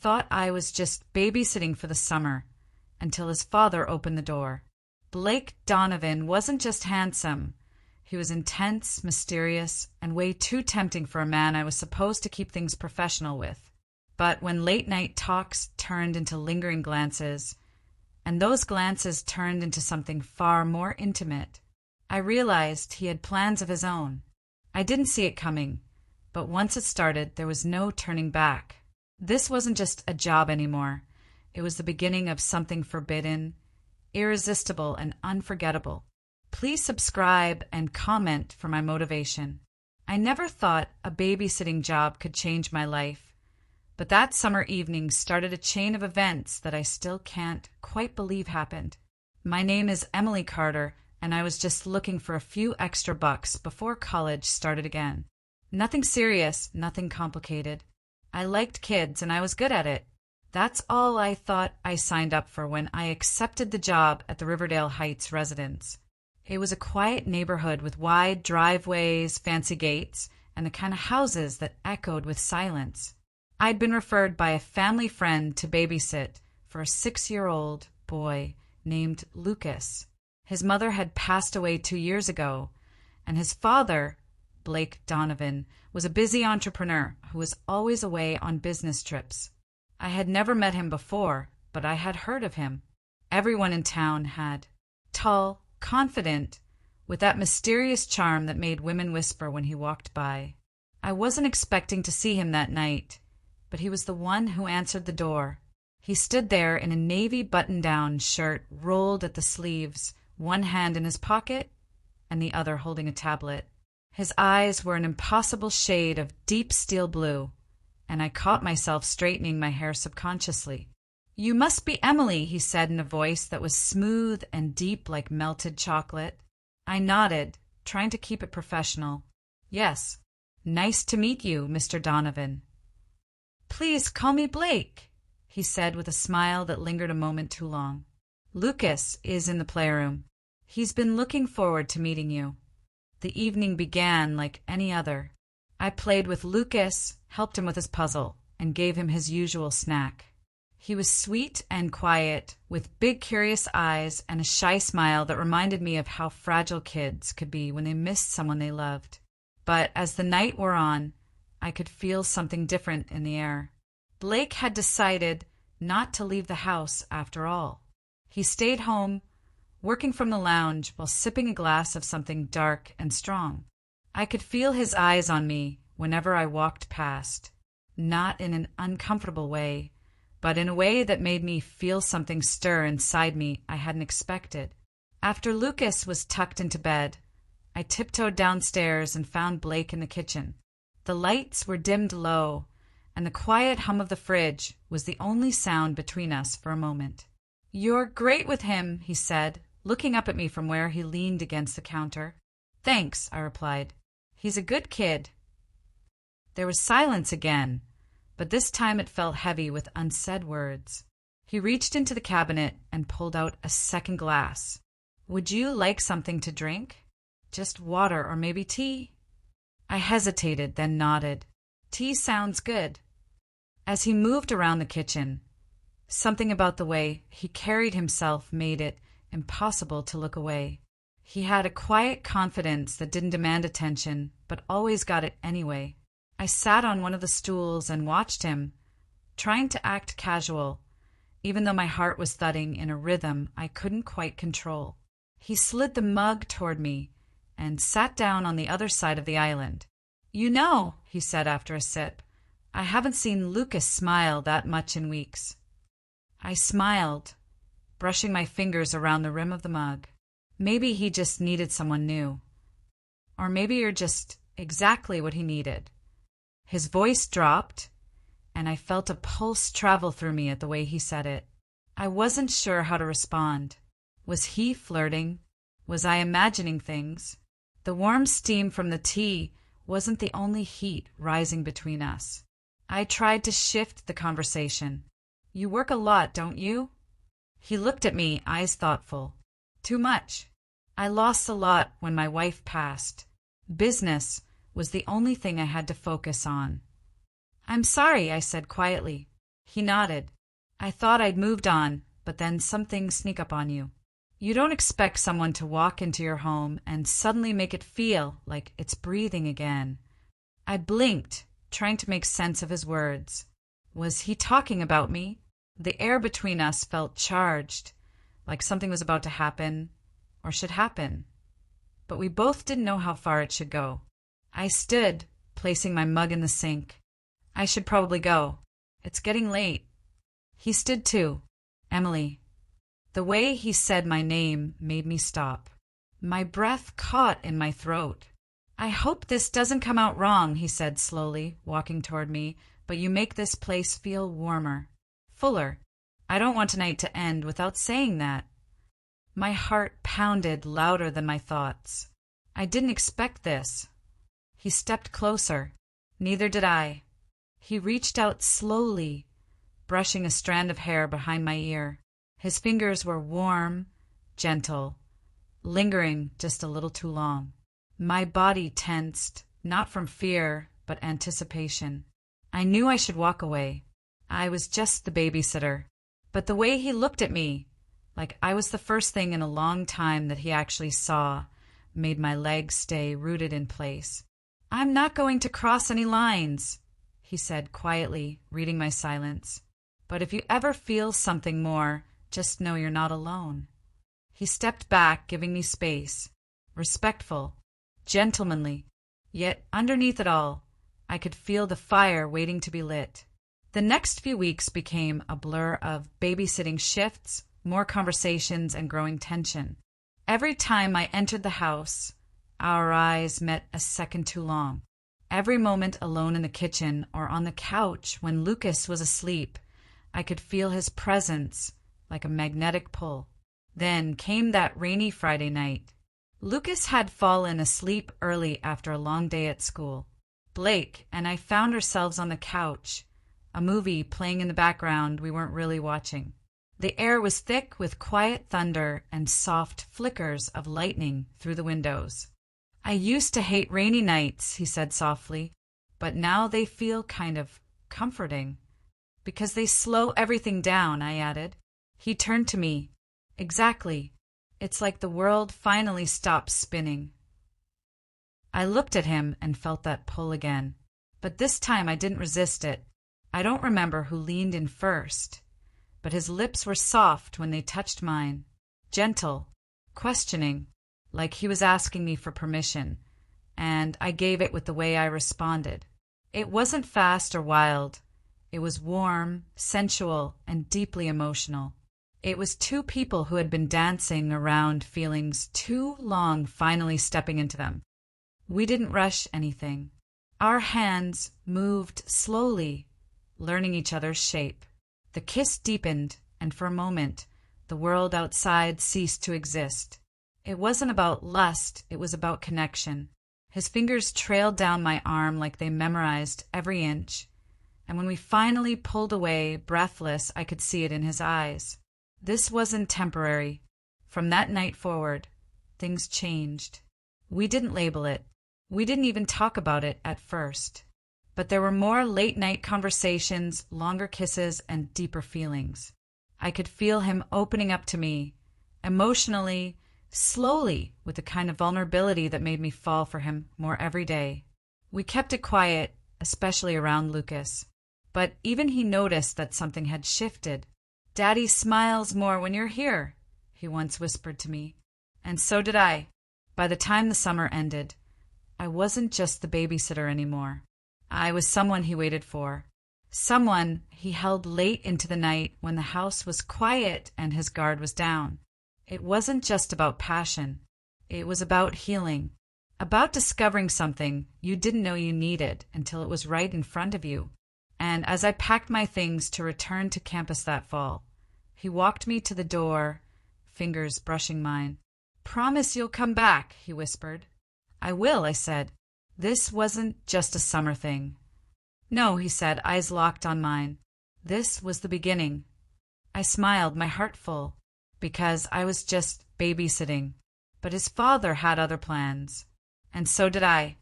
thought I was just babysitting for the summer until his father opened the door. Blake Donovan wasn't just handsome. He was intense, mysterious, and way too tempting for a man I was supposed to keep things professional with. But when late-night talks turned into lingering glances, and those glances turned into something far more intimate, I realized he had plans of his own. I didn't see it coming, but once it started, there was no turning back. This wasn't just a job anymore. It was the beginning of something forbidden, irresistible, and unforgettable. Please subscribe and comment for my motivation. I never thought a babysitting job could change my life, but that summer evening started a chain of events that I still can't quite believe happened. My name is Emily Carter, and I was just looking for a few extra bucks before college started again. Nothing serious, nothing complicated. I liked kids, and I was good at it. That's all I thought I signed up for when I accepted the job at the Riverdale Heights residence. It was a quiet neighborhood with wide driveways, fancy gates, and the kind of houses that echoed with silence. I'd been referred by a family friend to babysit for a 6-year-old boy named Lucas. His mother had passed away 2 years ago, and his father, Blake Donovan, was a busy entrepreneur who was always away on business trips. I had never met him before, but I had heard of him. Everyone in town had. Tall, confident, with that mysterious charm that made women whisper when he walked by. I wasn't expecting to see him that night, but he was the one who answered the door. He stood there in a navy button-down shirt rolled at the sleeves, one hand in his pocket and the other holding a tablet. His eyes were an impossible shade of deep steel blue, and I caught myself straightening my hair subconsciously. "You must be Emily," he said in a voice that was smooth and deep like melted chocolate. I nodded, trying to keep it professional. "Yes. Nice to meet you, Mr. Donovan." "Please call me Blake," he said with a smile that lingered a moment too long. "Lucas is in the playroom. He's been looking forward to meeting you." The evening began like any other. I played with Lucas, helped him with his puzzle, and gave him his usual snack. He was sweet and quiet, with big curious eyes and a shy smile that reminded me of how fragile kids could be when they missed someone they loved. But as the night wore on, I could feel something different in the air. Blake had decided not to leave the house after all. He stayed home, working from the lounge while sipping a glass of something dark and strong. I could feel his eyes on me whenever I walked past, not in an uncomfortable way, but in a way that made me feel something stir inside me I hadn't expected. After Lucas was tucked into bed, I tiptoed downstairs and found Blake in the kitchen. The lights were dimmed low, and the quiet hum of the fridge was the only sound between us for a moment. "You're great with him," he said, looking up at me from where he leaned against the counter. "Thanks," I replied. "He's a good kid." There was silence again, but this time it felt heavy with unsaid words. He reached into the cabinet and pulled out a second glass. "Would you like something to drink? Just water or maybe tea?" I hesitated, then nodded. "Tea sounds good." As he moved around the kitchen, something about the way he carried himself made it impossible to look away. He had a quiet confidence that didn't demand attention, but always got it anyway. I sat on one of the stools and watched him, trying to act casual, even though my heart was thudding in a rhythm I couldn't quite control. He slid the mug toward me and sat down on the other side of the island. "You know," he said after a sip, "I haven't seen Lucas smile that much in weeks." I smiled, brushing my fingers around the rim of the mug. Maybe he just needed someone new. Or maybe you're just exactly what he needed. His voice dropped, and I felt a pulse travel through me at the way he said it. I wasn't sure how to respond. Was he flirting? Was I imagining things? The warm steam from the tea wasn't the only heat rising between us. I tried to shift the conversation. "You work a lot, don't you?" He looked at me, eyes thoughtful. "Too much. I lost a lot when my wife passed. Business was the only thing I had to focus on." "I'm sorry," I said quietly. He nodded. I thought I'd moved on, but then some things sneak up on you. You don't expect someone to walk into your home and suddenly make it feel like it's breathing again. I blinked, trying to make sense of his words. Was he talking about me? The air between us felt charged, like something was about to happen, or should happen. But we both didn't know how far it should go. I stood, placing my mug in the sink. I should probably go. It's getting late. He stood too. Emily. The way he said my name made me stop. My breath caught in my throat. I hope this doesn't come out wrong, he said slowly, walking toward me, but you make this place feel warmer, fuller. I don't want tonight to end without saying that. My heart pounded louder than my thoughts. I didn't expect this. He stepped closer. Neither did I. He reached out slowly, brushing a strand of hair behind my ear. His fingers were warm, gentle, lingering just a little too long. My body tensed, not from fear, but anticipation. I knew I should walk away. I was just the babysitter. But the way he looked at me, like I was the first thing in a long time that he actually saw, made my legs stay rooted in place. I'm not going to cross any lines, he said quietly, reading my silence. But if you ever feel something more, just know you're not alone. He stepped back, giving me space, respectful, gentlemanly, yet underneath it all, I could feel the fire waiting to be lit. The next few weeks became a blur of babysitting shifts, more conversations, and growing tension. Every time I entered the house, our eyes met a second too long. Every moment alone in the kitchen or on the couch when Lucas was asleep, I could feel his presence like a magnetic pull. Then came that rainy Friday night. Lucas had fallen asleep early after a long day at school. Blake and I found ourselves on the couch, a movie playing in the background we weren't really watching. The air was thick with quiet thunder and soft flickers of lightning through the windows. I used to hate rainy nights, he said softly, but now they feel kind of comforting. Because they slow everything down, I added. He turned to me. Exactly. It's like the world finally stops spinning. I looked at him and felt that pull again. But this time I didn't resist it. I don't remember who leaned in first, but his lips were soft when they touched mine, gentle, questioning, like he was asking me for permission, and I gave it with the way I responded. It wasn't fast or wild. It was warm, sensual, and deeply emotional. It was two people who had been dancing around feelings too long finally stepping into them. We didn't rush anything. Our hands moved slowly, learning each other's shape. The kiss deepened, and for a moment, the world outside ceased to exist. It wasn't about lust, it was about connection. His fingers trailed down my arm like they memorized every inch, and when we finally pulled away, breathless, I could see it in his eyes. This wasn't temporary. From that night forward, things changed. We didn't label it. We didn't even talk about it at first. But there were more late-night conversations, longer kisses, and deeper feelings. I could feel him opening up to me, emotionally, slowly, with a kind of vulnerability that made me fall for him more every day. We kept it quiet, especially around Lucas. But even he noticed that something had shifted. "Daddy smiles more when you're here," he once whispered to me. And so did I. By the time the summer ended, I wasn't just the babysitter anymore. I was someone he waited for. Someone he held late into the night when the house was quiet and his guard was down. It wasn't just about passion. It was about healing. About discovering something you didn't know you needed until it was right in front of you. And as I packed my things to return to campus that fall, he walked me to the door, fingers brushing mine. "Promise you'll come back," he whispered. "I will," I said. This wasn't just a summer thing. "No," he said, eyes locked on mine. This was the beginning. I smiled, my heart full, because I was just babysitting. But his father had other plans. And so did I.